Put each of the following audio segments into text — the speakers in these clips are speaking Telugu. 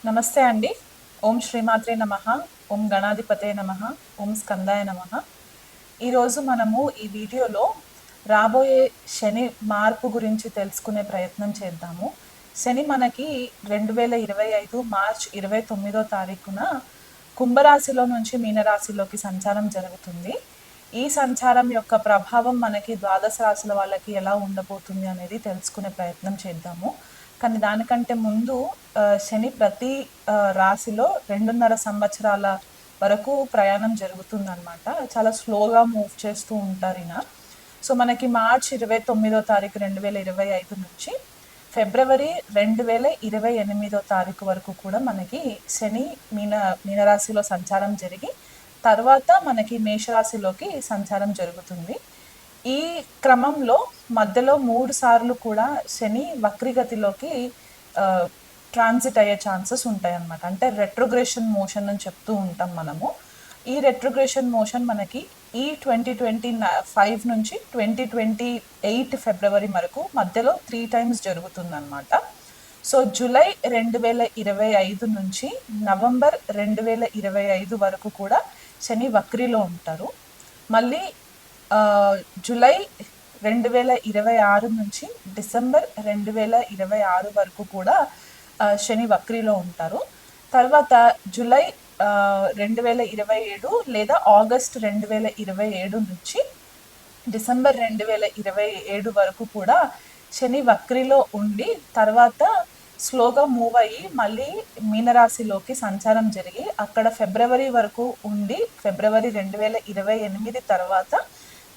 నమస్తే అండి. ఓం శ్రీమాత్రే నమః. ఓం గణాధిపతే నమః. ఓం స్కందాయ నమః. ఈరోజు మనము ఈ వీడియోలో రాబోయే శని మార్పు గురించి తెలుసుకునే ప్రయత్నం చేద్దాము. శని మనకి 2025 మార్చ్ 29వ తారీఖున కుంభరాశిలో నుంచి మీనరాశిలోకి సంచారం జరుగుతుంది. ఈ సంచారం యొక్క ప్రభావం మనకి ద్వాదశ రాశుల వాళ్ళకి ఎలా ఉండబోతుంది అనేది తెలుసుకునే ప్రయత్నం చేద్దాము. కానీ దానికంటే ముందు శని ప్రతి రాశిలో 2.5 సంవత్సరాల వరకు ప్రయాణం జరుగుతుందన్నమాట. చాలా స్లోగా మూవ్ చేస్తూ ఉంటారు ఈయన. సో మనకి మార్చ్ 29వ తారీఖు 2025 నుంచి ఫిబ్రవరి 2028వ తారీఖు వరకు కూడా మనకి శని మీనరాశిలో సంచారం జరిగి తర్వాత మనకి మేషరాశిలోకి సంచారం జరుగుతుంది. ఈ క్రమంలో మధ్యలో 3 సార్లు కూడా శని వక్రిగతిలోకి ట్రాన్సిట్ అయ్యే ఛాన్సెస్ ఉంటాయి అన్నమాట. అంటే రెట్రోగ్రెషన్ మోషన్ అని చెప్తూ ఉంటాం మనము. ఈ రెట్రోగ్రెషన్ మోషన్ మనకి ఈ 2025 నుంచి 2028 ఫిబ్రవరి వరకు మధ్యలో 3 టైమ్స్ జరుగుతుందన్నమాట. సో జూలై 2025 నుంచి నవంబర్ 2025 వరకు కూడా శని వక్రిలో ఉంటారు. మళ్ళీ జూలై 2026 నుంచి డిసెంబర్ 2026 వరకు కూడా శని వక్రిలో ఉంటారు. తర్వాత జూలై 2027 లేదా ఆగస్ట్ 2027 నుంచి డిసెంబర్ 2027 వరకు కూడా శని వక్రిలో ఉండి తర్వాత స్లోగా మూవ్ అయ్యి మళ్ళీ మీనరాశిలోకి సంచారం జరిగి అక్కడ ఫిబ్రవరి వరకు ఉండి ఫిబ్రవరి 2028 తర్వాత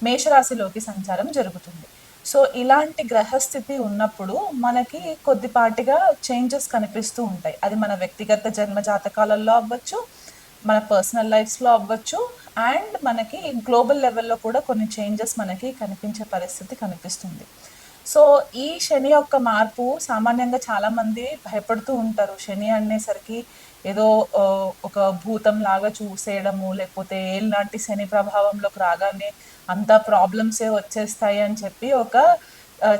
మేషరాశిలోకి సంచారం జరుగుతుంది. సో ఇలాంటి గ్రహస్థితి ఉన్నప్పుడు మనకి కొద్దిపాటిగా చేంజెస్ కనిపిస్తూ ఉంటాయి. అది మన వ్యక్తిగత జన్మ జాతకాలలో అవ్వచ్చు, మన పర్సనల్ లైఫ్స్లో అవ్వచ్చు, అండ్ మనకి గ్లోబల్ లెవెల్లో కూడా కొన్ని చేంజెస్ మనకి కనిపించే పరిస్థితి కనిపిస్తుంది. సో ఈ శని యొక్క మార్పు సామాన్యంగా చాలామంది భయపడుతూ ఉంటారు. శని అనేసరికి ఏదో ఒక భూతం లాగా చూసేయడము, లేకపోతే ఏళ్ళనాటి శని ప్రభావంలోకి రాగానే అంతా ప్రాబ్లమ్సే వచ్చేస్తాయి అని చెప్పి ఒక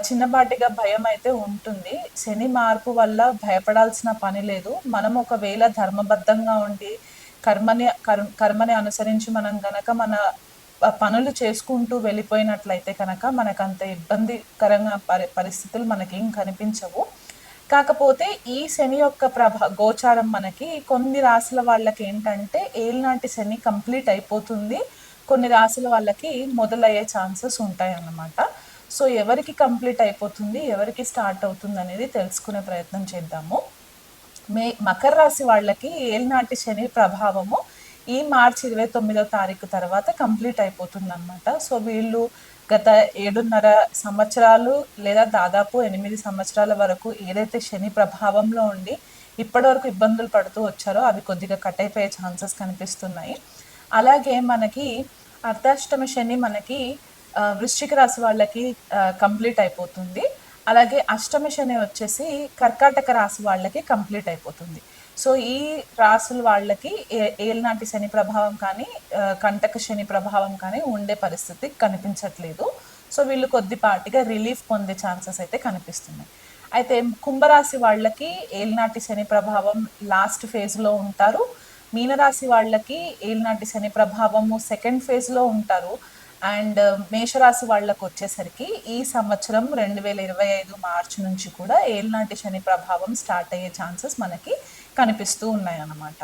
చిన్నపాటిగా భయం అయితే ఉంటుంది. శని మార్పు వల్ల భయపడాల్సిన పని లేదు. మనం ఒకవేళ ధర్మబద్ధంగా ఉండి కర్మని అనుసరించి మనం గనక మన పనులు చేసుకుంటూ వెళ్ళిపోయినట్లయితే కనుక మనకు అంత ఇబ్బందికరంగా పరిస్థితులు మనకేం కనిపించవు. కాకపోతే ఈ శని యొక్క గోచారం మనకి కొన్ని రాశుల వాళ్ళకి ఏంటంటే ఏళ్ళనాటి శని కంప్లీట్ అయిపోతుంది, కొన్ని రాశుల వాళ్ళకి మొదలయ్యే ఛాన్సెస్ ఉంటాయి అన్నమాట. సో ఎవరికి కంప్లీట్ అయిపోతుంది, ఎవరికి స్టార్ట్ అవుతుంది అనేది తెలుసుకునే ప్రయత్నం చేద్దాము. మకర రాశి వాళ్ళకి ఏళ్ళనాటి శని ప్రభావము ఈ మార్చి 29వ తారీఖు తర్వాత కంప్లీట్ అయిపోతుంది అనమాట. సో వీళ్ళు గత 7.5 సంవత్సరాలు లేదా దాదాపు 8 సంవత్సరాల వరకు ఏదైతే శని ప్రభావంలో ఉండి ఇప్పటివరకు ఇబ్బందులు పడుతూ వచ్చారో అవి కొద్దిగా కట్ అయిపోయే ఛాన్సెస్ కనిపిస్తున్నాయి. అలాగే మనకి అర్ధాష్టమ శని మనకి వృశ్చిక రాశి వాళ్ళకి కంప్లీట్ అయిపోతుంది. అలాగే అష్టమ శని వచ్చేసి కర్కాటక రాశి వాళ్ళకి కంప్లీట్ అయిపోతుంది. సో ఈ రాశుల వాళ్ళకి ఏళ్ళనాటి శని ప్రభావం కానీ కంటక శని ప్రభావం కానీ ఉండే పరిస్థితి కనిపించట్లేదు. సో వీళ్ళు కొద్దిపాటిగా రిలీఫ్ పొందే ఛాన్సెస్ అయితే కనిపిస్తున్నాయి. అయితే కుంభరాశి వాళ్ళకి ఏళ్ళనాటి శని ప్రభావం లాస్ట్ ఫేజ్లో ఉంటారు. మీనరాశి వాళ్ళకి ఏళ్ళనాటి శని ప్రభావము సెకండ్ ఫేజ్లో ఉంటారు. అండ్ మేషరాశి వాళ్ళకు వచ్చేసరికి ఈ సంవత్సరం 2025 మార్చి నుంచి కూడా ఏళ్ళనాటి శని ప్రభావం స్టార్ట్ అయ్యే ఛాన్సెస్ మనకి కనిపిస్తూ ఉన్నాయి అన్నమాట.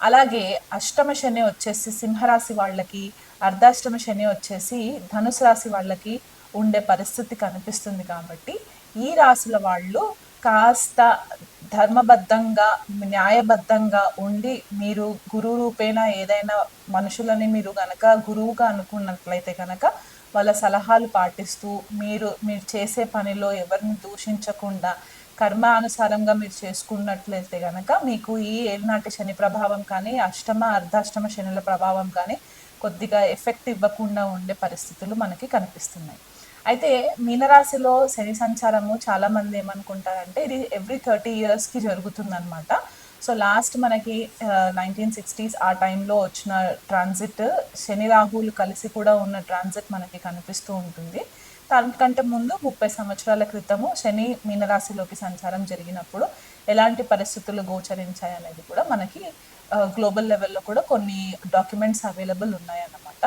అలాగే అష్టమ శని వచ్చేసి సింహరాశి వాళ్ళకి, అర్ధాష్టమ శని వచ్చేసి ధనుసు రాశి వాళ్ళకి ఉండే పరిస్థితి కనిపిస్తుంది. కాబట్టి ఈ రాశుల వాళ్ళు కాస్త ధర్మబద్ధంగా న్యాయబద్ధంగా ఉండి మీరు గురువు రూపేణ ఏదైనా మనుషులని మీరు గనక గురువుగా అనుకున్నట్లయితే కనుక వాళ్ళ సలహాలు పాటిస్తూ మీరు చేసే పనిలో ఎవరిని దూషించకుండా కర్మానుసారంగా మీరు చేసుకున్నట్లయితే కనుక మీకు ఈ ఏళ్ళనాటి శని ప్రభావం కానీ అష్టమ అర్ధాష్టమ శనుల ప్రభావం కానీ కొద్దిగా ఎఫెక్ట్ ఇవ్వకుండా ఉండే పరిస్థితులు మనకి కనిపిస్తున్నాయి. అయితే మీనరాశిలో శని సంచారము చాలామంది ఏమనుకుంటారంటే ఇది ఎవ్రీ 30 yearsకి జరుగుతుందన్నమాట. సో లాస్ట్ మనకి 1960s ఆ టైంలో వచ్చిన ట్రాన్సిట్ శని రాహులు కలిసి కూడా ఉన్న ట్రాన్సిట్ మనకి కనిపిస్తూ ఉంటుంది. దానికంటే ముందు 30 సంవత్సరాల క్రితము శని మీనరాశిలోకి సంచారం జరిగినప్పుడు ఎలాంటి పరిస్థితులు గోచరించాయి అనేది కూడా మనకి గ్లోబల్ లెవెల్లో కూడా కొన్ని డాక్యుమెంట్స్ అవైలబుల్ ఉన్నాయన్నమాట.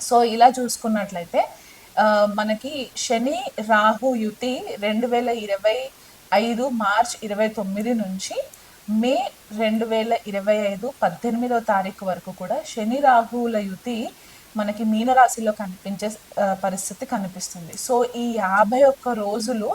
సో ఇలా చూసుకున్నట్లయితే మనకి శని రాహు యుతి 2025 మార్చ్ 29 నుంచి మే 2025 18వ తారీఖు వరకు కూడా శని రాహువుల యుతి మనకి మీనరాశిలో కనిపించే పరిస్థితి కనిపిస్తుంది. సో ఈ 51 రోజులు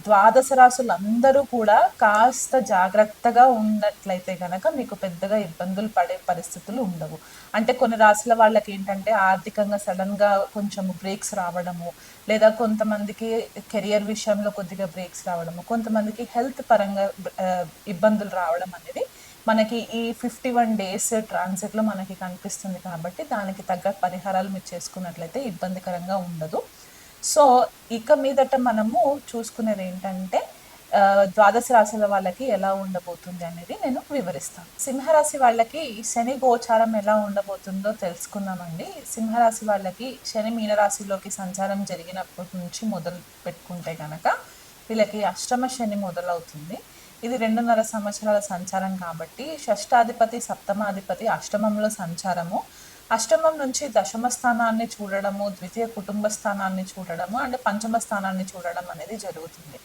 ద్వాదశ రాశులు అందరూ కూడా కాస్త జాగ్రత్తగా ఉన్నట్లయితే కనుక మీకు పెద్దగా ఇబ్బందులు పడే పరిస్థితులు ఉండవు. అంటే కొన్ని రాశుల వాళ్ళకి ఏంటంటే ఆర్థికంగా సడన్గా కొంచెం బ్రేక్స్ రావడము, లేదా కొంతమందికి కెరియర్ విషయంలో కొద్దిగా బ్రేక్స్ రావడము, కొంతమందికి హెల్త్ పరంగా ఇబ్బందులు రావడం అనేది మనకి ఈ 51 డేస్ ట్రాన్సిట్లో మనకి కనిపిస్తుంది. కాబట్టి దానికి తగ్గ పరిహారాలు మీరు చేసుకున్నట్లయితే ఇబ్బందికరంగా ఉండదు. సో ఇక మీదట మనము చూసుకునేది ఏంటంటే ద్వాదశ రాశుల వాళ్ళకి ఎలా ఉండబోతుంది అనేది నేను వివరిస్తాను. సింహరాశి వాళ్ళకి శని గోచారం ఎలా ఉండబోతుందో తెలుసుకుందామండి. సింహరాశి వాళ్ళకి శని మీనరాశిలోకి సంచారం జరిగినప్పటి నుంచి మొదలు పెట్టుకుంటే కనుక వీళ్ళకి అష్టమ శని మొదలవుతుంది. ఇది 2.5 సంవత్సరాల సంచారం కాబట్టి షష్టాధిపతి సప్తమాధిపతి అష్టమంలో సంచారము, అష్టమం నుంచి దశమ స్థానాన్ని చూడడము, ద్వితీయ కుటుంబ స్థానాన్ని చూడడము అండ్ పంచమ స్థానాన్ని చూడడం అనేది జరుగుతుంది.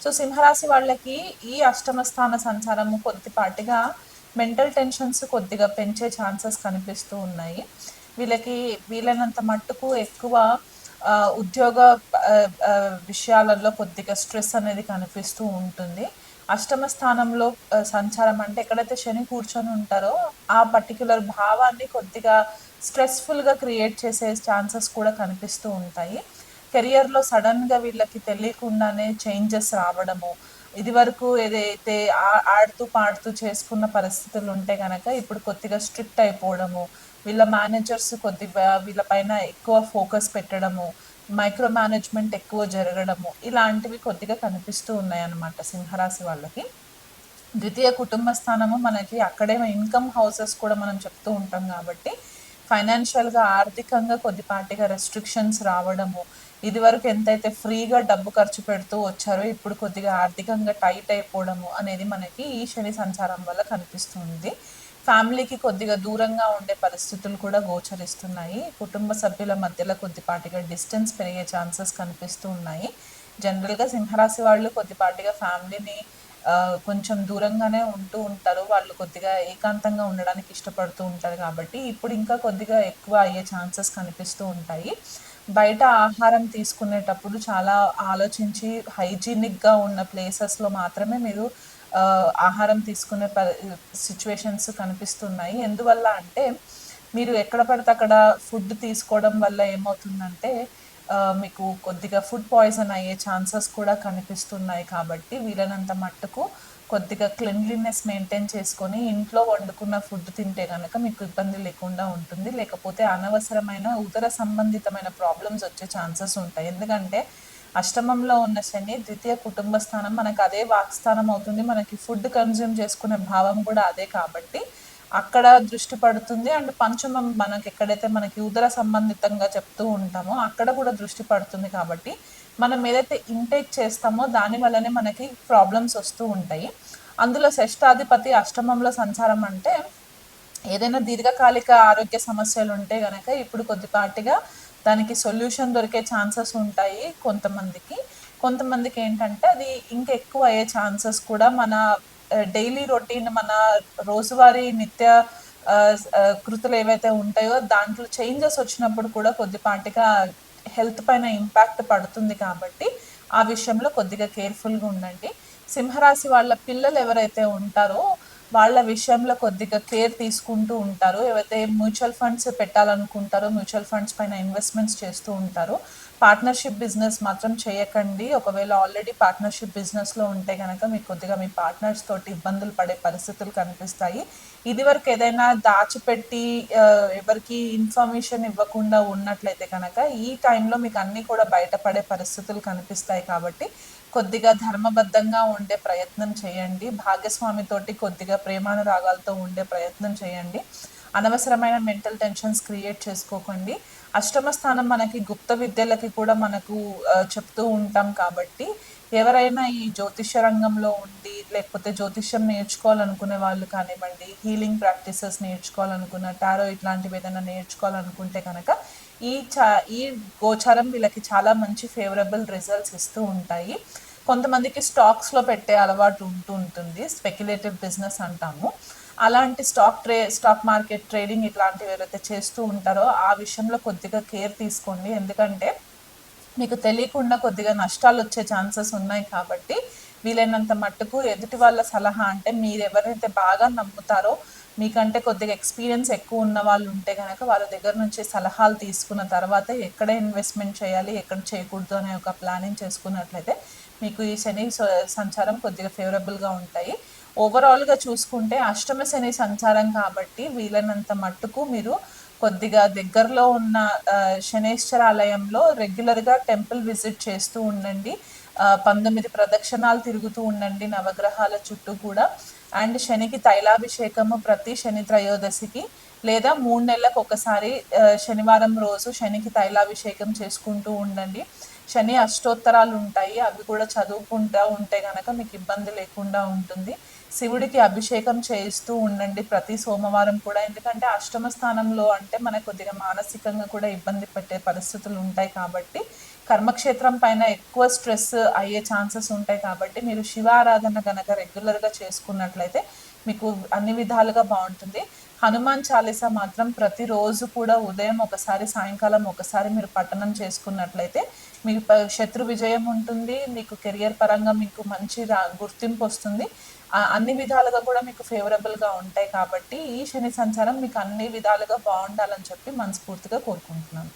సో సింహరాశి వాళ్ళకి ఈ అష్టమ స్థాన సంచారము కొద్దిపాటిగా మెంటల్ టెన్షన్స్ కొద్దిగా పెంచే ఛాన్సెస్ కనిపిస్తూ ఉన్నాయి. వీళ్ళకి వీలైనంత మట్టుకు ఎక్కువ ఉద్యోగ విషయాలలో కొద్దిగా స్ట్రెస్ అనేది కనిపిస్తూ ఉంటుంది. అష్టమ స్థానంలో సంచారం అంటే ఎక్కడైతే శని కూర్చొని ఉంటారో ఆ పర్టిక్యులర్ భావాన్ని కొద్దిగా స్ట్రెస్ఫుల్గా క్రియేట్ చేసే ఛాన్సెస్ కూడా కనిపిస్తూ ఉంటాయి. కెరియర్లో సడన్గా వీళ్ళకి తెలియకుండానే చేంజెస్ రావడము, ఇది వరకు ఏదైతే ఆడుతూ పాడుతూ చేసుకున్న పరిస్థితులు ఉంటే కనుక ఇప్పుడు కొద్దిగా స్ట్రిక్ట్ అయిపోవడము, వీళ్ళ మేనేజర్స్ కొద్దిగా వీళ్ళపైన ఎక్కువ ఫోకస్ పెట్టడము, మైక్రో మేనేజ్మెంట్ ఎక్కువ జరగడము, ఇలాంటివి కొద్దిగా కనిపిస్తూ ఉన్నాయన్నమాట సింహరాశి వాళ్ళకి. ద్వితీయ కుటుంబ స్థానము మనకి అక్కడే ఇన్కమ్ హౌసెస్ కూడా మనం చెప్తూ ఉంటాం కాబట్టి ఫైనాన్షియల్గా ఆర్థికంగా కొద్దిపాటిగా రెస్ట్రిక్షన్స్ రావడము, ఇది వరకు ఎంతైతే ఫ్రీగా డబ్బు ఖర్చు పెడుతూ వచ్చారో ఇప్పుడు కొద్దిగా ఆర్థికంగా టైట్ అయిపోవడము అనేది మనకి ఈ శని సంచారం వల్ల కనిపిస్తుంది. ఫ్యామిలీకి కొద్దిగా దూరంగా ఉండే పరిస్థితులు కూడా గోచరిస్తున్నాయి. కుటుంబ సభ్యుల మధ్యలో కొద్దిపాటిగా డిస్టెన్స్ పెరిగే ఛాన్సెస్ కనిపిస్తూ ఉన్నాయి. జనరల్గా సింహరాశి వాళ్ళు కొద్దిపాటిగా ఫ్యామిలీని కొంచెం దూరంగానే ఉంటూ ఉంటారు. వాళ్ళు కొద్దిగా ఏకాంతంగా ఉండడానికి ఇష్టపడుతూ ఉంటారు కాబట్టి ఇప్పుడు ఇంకా కొద్దిగా ఎక్కువ అయ్యే ఛాన్సెస్ కనిపిస్తూ ఉంటాయి. బయట ఆహారం తీసుకునేటప్పుడు చాలా ఆలోచించి హైజీనిక్గా ఉన్న ప్లేసెస్లో మాత్రమే మీరు ఆహారం తీసుకునే సిచ్యువేషన్స్ కనిపిస్తున్నాయి. ఎందువల్ల అంటే మీరు ఎక్కడ పడితే అక్కడ ఫుడ్ తీసుకోవడం వల్ల ఏమవుతుందంటే మీకు కొద్దిగా ఫుడ్ పాయిజన్ అయ్యే ఛాన్సెస్ కూడా కనిపిస్తున్నాయి. కాబట్టి వీలైనంత మట్టుకు కొద్దిగా క్లెన్లీనెస్ మెయింటైన్ చేసుకొని ఇంట్లో వండుకున్న ఫుడ్ తింటే కనుక మీకు ఇబ్బంది లేకుండా ఉంటుంది. లేకపోతే అనవసరమైన ఉదర సంబంధితమైన ప్రాబ్లమ్స్ వచ్చే ఛాన్సెస్ ఉంటాయి. ఎందుకంటే అష్టమంలో ఉన్న శని ద్వితీయ కుటుంబ స్థానం మనకు అదే వాక్స్థానం అవుతుంది. మనకి ఫుడ్ కన్జ్యూమ్ చేసుకునే భావం కూడా అదే కాబట్టి అక్కడ దృష్టి పడుతుంది. అండ్ పంచమం మనకి ఎక్కడైతే మనకి ఉదర సంబంధితంగా చెప్తూ ఉంటామో అక్కడ కూడా దృష్టి పడుతుంది. కాబట్టి మనం ఏదైతే ఇంటేక్ చేస్తామో దాని వల్లనే మనకి ప్రాబ్లమ్స్ వస్తూ ఉంటాయి. అందులో షష్టాధిపతి అష్టమంలో సంచారం అంటే ఏదైనా దీర్ఘకాలిక ఆరోగ్య సమస్యలు ఉంటే కనుక ఇప్పుడు కొద్దిపాటిగా దానికి సొల్యూషన్ దొరికే ఛాన్సెస్ ఉంటాయి కొంతమందికి ఏంటంటే అది ఇంకా ఎక్కువ అయ్యే ఛాన్సెస్ కూడా మన డైలీ రొటీన్ మన రోజువారీ నిత్య కృతులు ఏవైతే ఉంటాయో దాంట్లో చేంజెస్ వచ్చినప్పుడు కూడా కొద్దిపాటిగా హెల్త్ పైన ఇంపాక్ట్ పడుతుంది. కాబట్టి ఆ విషయంలో కొద్దిగా కేర్ఫుల్గా ఉండండి. సింహరాశి వాళ్ళ పిల్లలు ఎవరైతే ఉంటారో వాళ్ళ విషయంలో కొద్దిగా కేర్ తీసుకుంటూ ఉంటారు. ఎవరైతే మ్యూచువల్ ఫండ్స్ పెట్టాలనుకుంటారో మ్యూచువల్ ఫండ్స్ పైన ఇన్వెస్ట్మెంట్స్ చేస్తూ ఉంటారు. పార్ట్నర్షిప్ బిజినెస్ మాత్రం చేయకండి. ఒకవేళ ఆల్రెడీ పార్ట్నర్షిప్ బిజినెస్లో ఉంటే కనుక మీకు కొద్దిగా మీ పార్ట్నర్స్ తోటి ఇబ్బందులు పడే పరిస్థితులు కనిపిస్తాయి. ఇది వరకు ఏదైనా దాచిపెట్టి ఎవరికి ఇన్ఫర్మేషన్ ఇవ్వకుండా ఉన్నట్లయితే కనుక ఈ టైంలో మీకు అన్నీ కూడా బయటపడే పరిస్థితులు కనిపిస్తాయి. కాబట్టి కొద్దిగా ధర్మబద్ధంగా ఉండే ప్రయత్నం చేయండి. భాగ్యస్వామితోటి కొద్దిగా ప్రేమానురాగాలతో ఉండే ప్రయత్నం చేయండి. అనవసరమైన మెంటల్ టెన్షన్స్ క్రియేట్ చేసుకోకండి. అష్టమ స్థానం మనకి గుప్త విద్యలకి కూడా మనకు చెప్తూ ఉంటాం కాబట్టి ఎవరైనా ఈ జ్యోతిష్య రంగంలో ఉండి లేకపోతే జ్యోతిష్యం నేర్చుకోవాలనుకునే వాళ్ళు కానివ్వండి, హీలింగ్ ప్రాక్టీసెస్ నేర్చుకోవాలనుకున్న టారో ఇట్లాంటివి ఏదైనా నేర్చుకోవాలనుకుంటే కనుక ఈ ఈ గోచారం వీళ్ళకి చాలా మంచి ఫేవరబుల్ రిజల్ట్స్ ఇస్తూ ఉంటాయి. కొంతమందికి స్టాక్స్లో పెట్టే అలవాటు ఉంటుంది, స్పెక్యులేటివ్ బిజినెస్ అంటాము. అలాంటి స్టాక్ మార్కెట్ ట్రేడింగ్ ఇట్లాంటివి ఎవరైతే చేస్తూ ఉంటారో ఆ విషయంలో కొద్దిగా కేర్ తీసుకోండి. ఎందుకంటే మీకు తెలియకుండా కొద్దిగా నష్టాలు వచ్చే ఛాన్సెస్ ఉన్నాయి కాబట్టి వీలైనంత మట్టుకు ఎదుటి వాళ్ళ సలహా, అంటే మీరు ఎవరైతే బాగా నమ్ముతారో మీకంటే కొద్దిగా ఎక్స్పీరియన్స్ ఎక్కువ ఉన్న వాళ్ళు ఉంటే కనుక వాళ్ళ దగ్గర నుంచి సలహాలు తీసుకున్న తర్వాత ఎక్కడ ఇన్వెస్ట్మెంట్ చేయాలి, ఎక్కడ చేయకూడదు అనే ఒక ప్లానింగ్ చేసుకున్నట్లయితే మీకు ఈ శని సంచారం కొద్దిగా ఫేవరబుల్గా ఉంటాయి. ఓవరాల్గా చూసుకుంటే అష్టమ శని సంచారం కాబట్టి వీలైనంత మట్టుకు మీరు కొద్దిగా దగ్గరలో ఉన్న శనేశ్వరాలయంలో రెగ్యులర్గా టెంపుల్ విజిట్ చేస్తూ ఉండండి. 19 ప్రదక్షిణాలు తిరుగుతూ ఉండండి నవగ్రహాల చుట్టూ కూడా. అండ్ శనికి తైలాభిషేకము ప్రతి శని త్రయోదశికి లేదా 3 నెలలకు ఒకసారి శనివారం రోజు శనికి తైలాభిషేకం చేసుకుంటూ ఉండండి. శని అష్టోత్తరాలు ఉంటాయి, అవి కూడా చదువుకుంటూ ఉంటే కనుక మీకు ఇబ్బంది లేకుండా ఉంటుంది. శివుడికి అభిషేకం చేయిస్తూ ఉండండి ప్రతి సోమవారం కూడా. ఎందుకంటే అష్టమ స్థానంలో అంటే మనకు కొద్దిగా మానసికంగా కూడా ఇబ్బంది పెట్టే పరిస్థితులు ఉంటాయి కాబట్టి కర్మక్షేత్రం పైన ఎక్కువ స్ట్రెస్ అయ్యే ఛాన్సెస్ ఉంటాయి కాబట్టి మీరు శివారాధన కనుక రెగ్యులర్గా చేసుకున్నట్లయితే మీకు అన్ని విధాలుగా బాగుంటుంది. హనుమాన్ చాలీసా మాత్రం ప్రతిరోజు కూడా ఉదయం ఒకసారి సాయంకాలం ఒకసారి మీరు పఠనం చేసుకున్నట్లయితే మీకు శత్రు విజయం ఉంటుంది, మీకు కెరియర్ పరంగా మీకు మంచి గుర్తింపు వస్తుంది, అన్ని విధాలుగా కూడా మీకు ఫేవరబుల్గా ఉంటాయి. కాబట్టి ఈ శని సంచారం మీకు అన్ని విధాలుగా బాగుండాలని చెప్పి మనస్ఫూర్తిగా కోరుకుంటున్నాను.